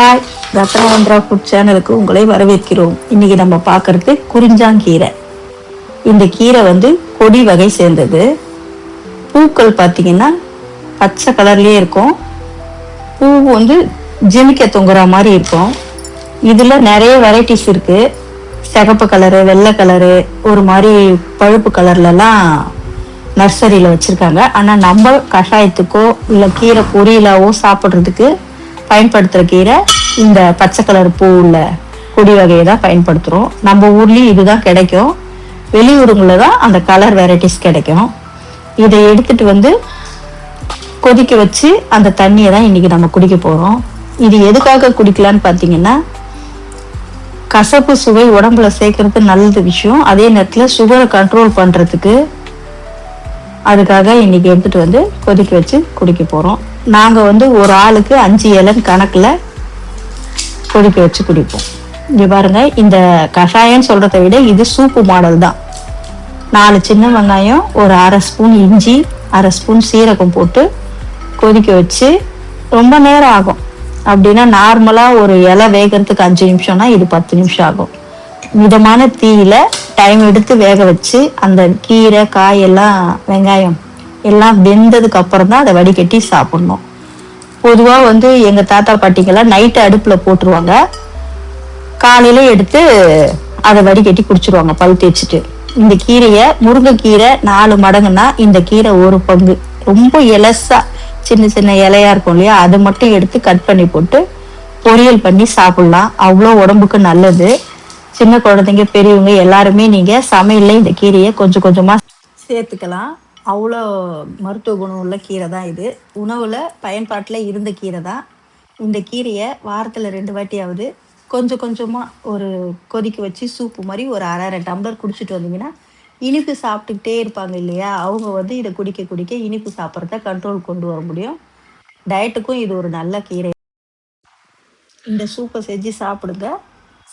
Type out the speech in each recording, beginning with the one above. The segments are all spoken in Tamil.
ஹாய், ரத்னவந்திரா ஃபுட் சேனலுக்கு உங்களை வரவேற்கிறோம். இன்னைக்கு நம்ம பார்க்கறது குறிஞ்சாங்கீரை. இந்த கீரை கொடி வகை சேர்ந்தது. பூக்கள் பார்த்தீங்கன்னா பச்சை கலர்லயே இருக்கும். பூ ஜிமிக்க தொங்குற மாதிரி இருக்கும். இதுல நிறைய வெரைட்டிஸ் இருக்கு. சிகப்பு கலரு, வெள்ளை கலரு, ஒரு மாதிரி பழுப்பு கலர்லலாம் நர்சரியில வச்சிருக்காங்க. ஆனா நம்ம கஷாயத்துக்கோ இல்லை கீரை பொரியலாவோ சாப்பிட்றதுக்கு பயன்படுத்துகிற கீரை இந்த பச்சை கலர் பூ உள்ள கொடி வகையை தான் பயன்படுத்துகிறோம். நம்ம ஊர்லேயும் இதுதான் கிடைக்கும். வெளியூருங்களில் தான் அந்த கலர் வெரைட்டிஸ் கிடைக்கும். இதை எடுத்துட்டு கொதிக்க வச்சு அந்த தண்ணியை தான் இன்னைக்கு நம்ம குடிக்க போகிறோம். இது எதுக்காக குடிக்கலான்னு பார்த்தீங்கன்னா, கசப்பு சுவை உடம்புல சேர்க்கறது நல்லது விஷயம். அதே நேரத்தில் சுகரை கண்ட்ரோல் பண்ணுறதுக்கு அதுக்காக இன்னைக்கு எடுத்துட்டு கொதிக்க வச்சு குடிக்க போகிறோம். நாங்கள் ஒரு ஆளுக்கு 5 இலன் கணக்கில் கொதிக்க வச்சு குடிப்போம். இங்கே பாருங்க, இந்த கஷாயம்னு சொல்கிறத விட இது சூப்பு மாடல் தான். 4 சின்ன வெங்காயம், ஒரு அரை ஸ்பூன் இஞ்சி, அரை ஸ்பூன் சீரகம் போட்டு கொதிக்க வச்சு ரொம்ப நேரம் ஆகும். அப்படின்னா நார்மலாக ஒரு இலை வேகிறதுக்கு 5 நிமிஷம்னா இது 10 நிமிஷம் ஆகும். மிதமான தீயில டைம் எடுத்து வேக வச்சு அந்த கீரை, காயெல்லாம், வெங்காயம் எல்லாம் வெந்ததுக்கு அப்புறம் தான் அதை வடிகட்டி சாப்பிடணும். பொதுவாக எங்கள் தாத்தா பாட்டிக்கெல்லாம் நைட்டு அடுப்பில் போட்டுருவாங்க. காலையில எடுத்து அதை வடிகட்டி குடிச்சிருவாங்க பல் தேய்ச்சிட்டு. இந்த கீரையை, முருங்கைக்கீரை 4 மடங்குன்னா இந்த கீரை 1 பங்கு. ரொம்ப இலசா சின்ன சின்ன இலையா இருக்கும் இல்லையா, அதை மட்டும் எடுத்து கட் பண்ணி போட்டு பொரியல் பண்ணி சாப்பிடலாம். அவ்வளோ உடம்புக்கு நல்லது. சின்ன குழந்தைங்க, பெரியவங்க எல்லாருமே நீங்கள் சமையல்ல இந்த கீரையை கொஞ்சம் கொஞ்சமாக சேர்த்துக்கலாம். அவ்வளோ மருத்துவ குணம் உள்ள கீரை தான் இது. உணவில் பயன்பாட்டில் இருந்த கீரை தான். இந்த கீரையை வாரத்தில் 2 வாட்டியாவது கொஞ்சம் கொஞ்சமாக ஒரு கொதிக்க வச்சு சூப்பு மாதிரி ஒரு அரை டம்ளர் குடிச்சிட்டு வந்தீங்கன்னா, இனிப்பு சாப்பிட்டுக்கிட்டே இருப்பாங்க இல்லையா, அவங்க இதை குடிக்க குடிக்க இனிப்பு சாப்பிட்றத கண்ட்ரோல் கொண்டு வர முடியும். டயட்டுக்கும் இது ஒரு நல்ல கீரை. இந்த சூப்பை செஞ்சு சாப்பிடுங்க,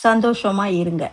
சந்தோஷமாக இருங்க.